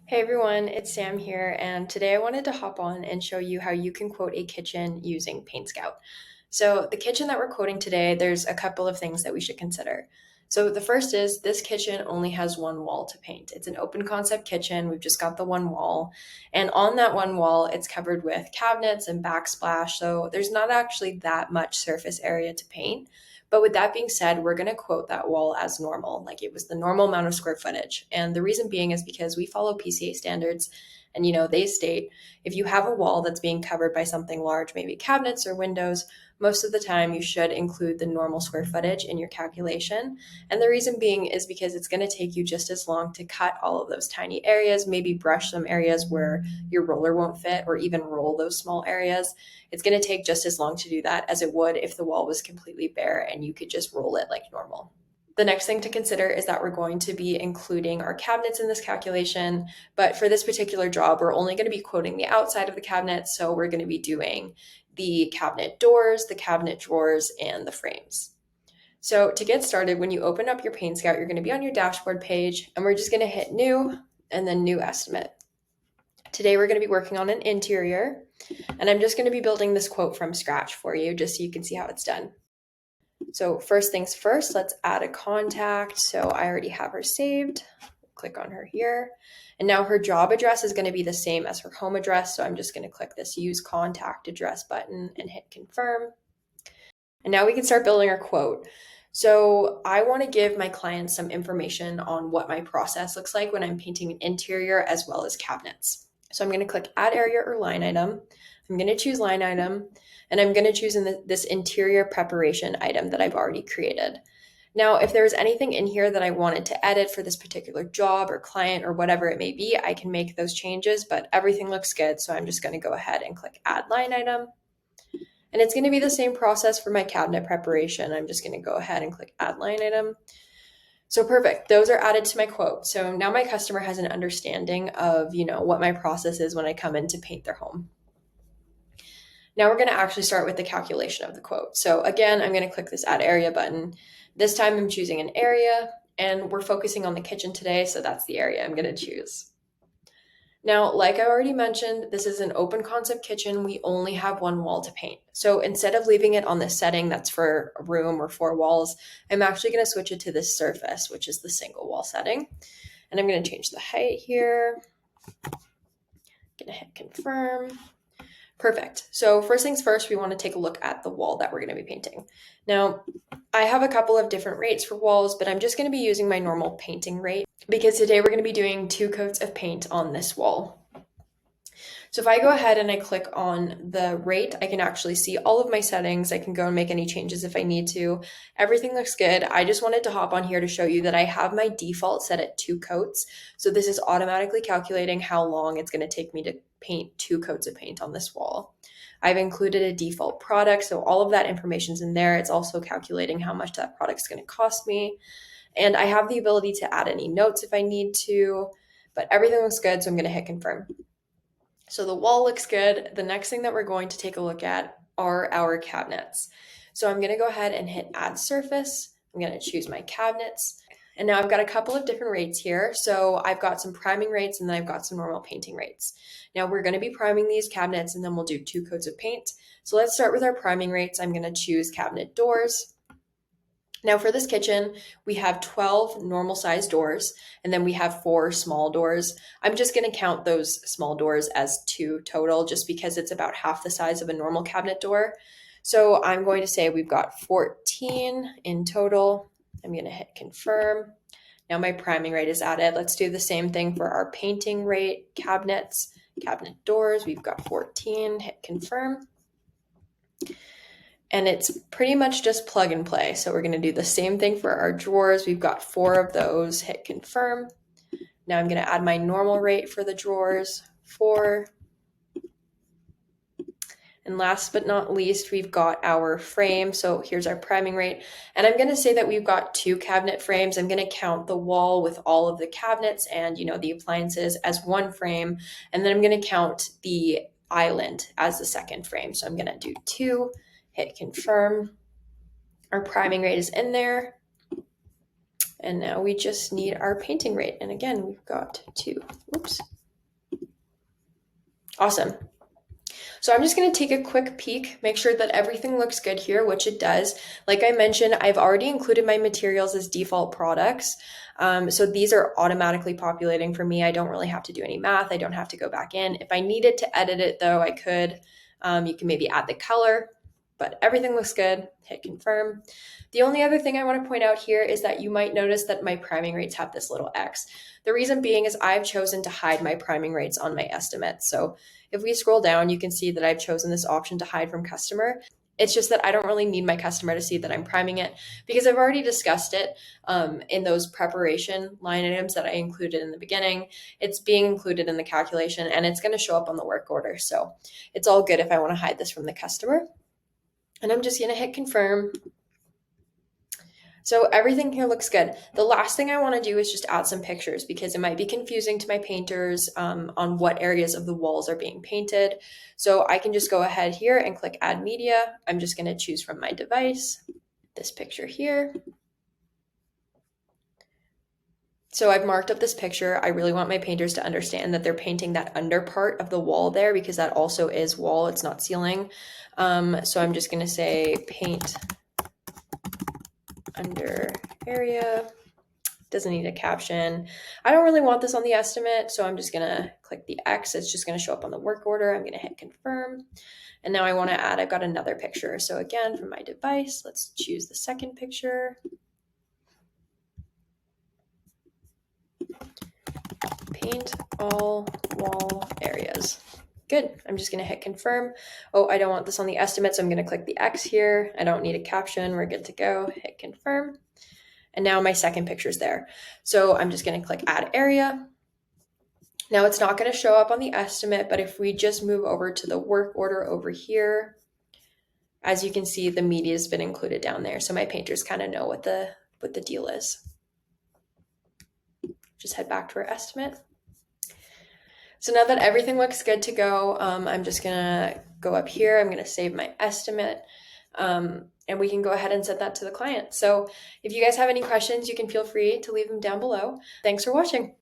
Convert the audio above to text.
Hey everyone, it's Sam here, and today I wanted to hop on and show you how you can quote a kitchen using Paint Scout. So, the kitchen that we're quoting today, there's a couple of things that we should consider. So, the first is this kitchen only has one wall to paint. It's an open concept kitchen, we've just got the one wall, and on that one wall, it's covered with cabinets and backsplash, so there's not actually that much surface area to paint. But with that being said, we're going to quote that wall as normal, like it was the normal amount of square footage. And the reason being is because we follow PCA standards. And they state if you have a wall that's being covered by something large, maybe cabinets or windows, most of the time you should include the normal square footage in your calculation. And the reason being is because it's going to take you just as long to cut all of those tiny areas, maybe brush some areas where your roller won't fit, or even roll those small areas. It's going to take just as long to do that as it would if the wall was completely bare and you could just roll it like normal. The next thing to consider is that we're going to be including our cabinets in this calculation, but for this particular job, we're only going to be quoting the outside of the cabinet, so we're going to be doing the cabinet doors, the cabinet drawers, and the frames. So to get started, when you open up your Paint Scout, you're going to be on your dashboard page, and we're just going to hit New and then New Estimate. Today we're going to be working on an interior, and I'm just going to be building this quote from scratch for you just so you can see how it's done. So first things first, let's add a contact. So I already have her saved. Click on her here. And now her job address is going to be the same as her home address. So I'm just going to click this Use Contact Address button and hit Confirm. And now we can start building our quote. So I want to give my clients some information on what my process looks like when I'm painting an interior as well as cabinets. So I'm going to click Add Area or Line Item. I'm going to choose Line Item, and I'm going to choose this interior preparation item that I've already created. Now, if there's anything in here that I wanted to edit for this particular job or client or whatever it may be, I can make those changes, but everything looks good. So I'm just going to go ahead and click Add Line Item. And it's going to be the same process for my cabinet preparation. I'm just going to go ahead and click Add Line Item. So perfect. Those are added to my quote. So now my customer has an understanding of, what my process is when I come in to paint their home. Now we're going to actually start with the calculation of the quote. So again, I'm going to click this Add Area button. This time I'm choosing an area, and we're focusing on the kitchen today, so that's the area I'm going to choose. Now, like I already mentioned, this is an open concept kitchen. We only have one wall to paint. So instead of leaving it on this setting that's for a room or 4 walls, I'm actually going to switch it to this surface, which is the single wall setting. And I'm going to change the height here. Going to hit confirm. Perfect. So first things first, we want to take a look at the wall that we're going to be painting. Now, I have a couple of different rates for walls, but I'm just going to be using my normal painting rate because today we're going to be doing 2 coats of paint on this wall. So if I go ahead and I click on the rate, I can actually see all of my settings. I can go and make any changes if I need to. Everything looks good. I just wanted to hop on here to show you that I have my default set at 2 coats. So this is automatically calculating how long it's going to take me to paint 2 coats of paint on this wall. I've included a default product, so all of that information's in there. It's also calculating how much that product's going to cost me. And I have the ability to add any notes if I need to, but everything looks good, so I'm going to hit confirm. So the wall looks good. The next thing that we're going to take a look at are our cabinets. So I'm going to go ahead and hit Add Surface. I'm going to choose my cabinets. And now I've got a couple of different rates here. So I've got some priming rates and then I've got some normal painting rates. Now we're going to be priming these cabinets and then we'll do 2 coats of paint. So let's start with our priming rates. I'm going to choose cabinet doors. Now for this kitchen, we have 12 normal size doors, and then we have 4 small doors. I'm just going to count those small doors as 2 total, just because it's about half the size of a normal cabinet door. So I'm going to say we've got 14 in total. I'm going to hit confirm. Now my priming rate is added. Let's do the same thing for our painting rate, cabinets, cabinet doors. We've got 14, hit confirm. And it's pretty much just plug and play. So we're going to do the same thing for our drawers. We've got 4 of those, hit confirm. Now I'm going to add my normal rate for the drawers, 4. And last but not least, we've got our frame. So here's our priming rate. And I'm going to say that we've got 2 cabinet frames. I'm going to count the wall with all of the cabinets and, the appliances as 1 frame. And then I'm going to count the island as the second frame. So I'm going to do 2. Hit confirm. Our priming rate is in there. And now we just need our painting rate. And again, we've got 2. Oops. Awesome. So I'm just going to take a quick peek, make sure that everything looks good here, which it does. Like I mentioned, I've already included my materials as default products. So these are automatically populating for me. I don't really have to do any math. I don't have to go back in. If I needed to edit it though, I could. You can maybe add the color, but everything looks good. Hit confirm. The only other thing I want to point out here is that you might notice that my priming rates have this little X. The reason being is I've chosen to hide my priming rates on my estimates. So if we scroll down, you can see that I've chosen this option to hide from customer. It's just that I don't really need my customer to see that I'm priming it because I've already discussed it in those preparation line items that I included in the beginning. It's being included in the calculation and it's going to show up on the work order. So it's all good if I want to hide this from the customer. And I'm just going to hit confirm. So everything here looks good. The last thing I want to do is just add some pictures because it might be confusing to my painters on what areas of the walls are being painted. So I can just go ahead here and click add media. I'm just going to choose from my device this picture here. So I've marked up this picture. I really want my painters to understand that they're painting that under part of the wall there because that also is wall, it's not ceiling. So I'm just going to say paint under area. Doesn't need a caption. I don't really want this on the estimate, so I'm just gonna click the X. It's just gonna show up on the work order. I'm gonna hit confirm. And now I wanna add, I've got another picture. So again, from my device, let's choose the second picture. Paint all wall areas. Good. I'm just going to hit confirm. Oh, I don't want this on the estimate, so I'm going to click the X here. I don't need a caption. We're good to go. Hit confirm. And now my second picture is there. So I'm just going to click add area. Now it's not going to show up on the estimate, but if we just move over to the work order over here, as you can see, the media has been included down there. So my painters kind of know what the deal is. Just head back to our estimate. So now that everything looks good to go, I'm just gonna go up here. I'm gonna save my estimate and we can go ahead and send that to the client. So if you guys have any questions, you can feel free to leave them down below. Thanks for watching.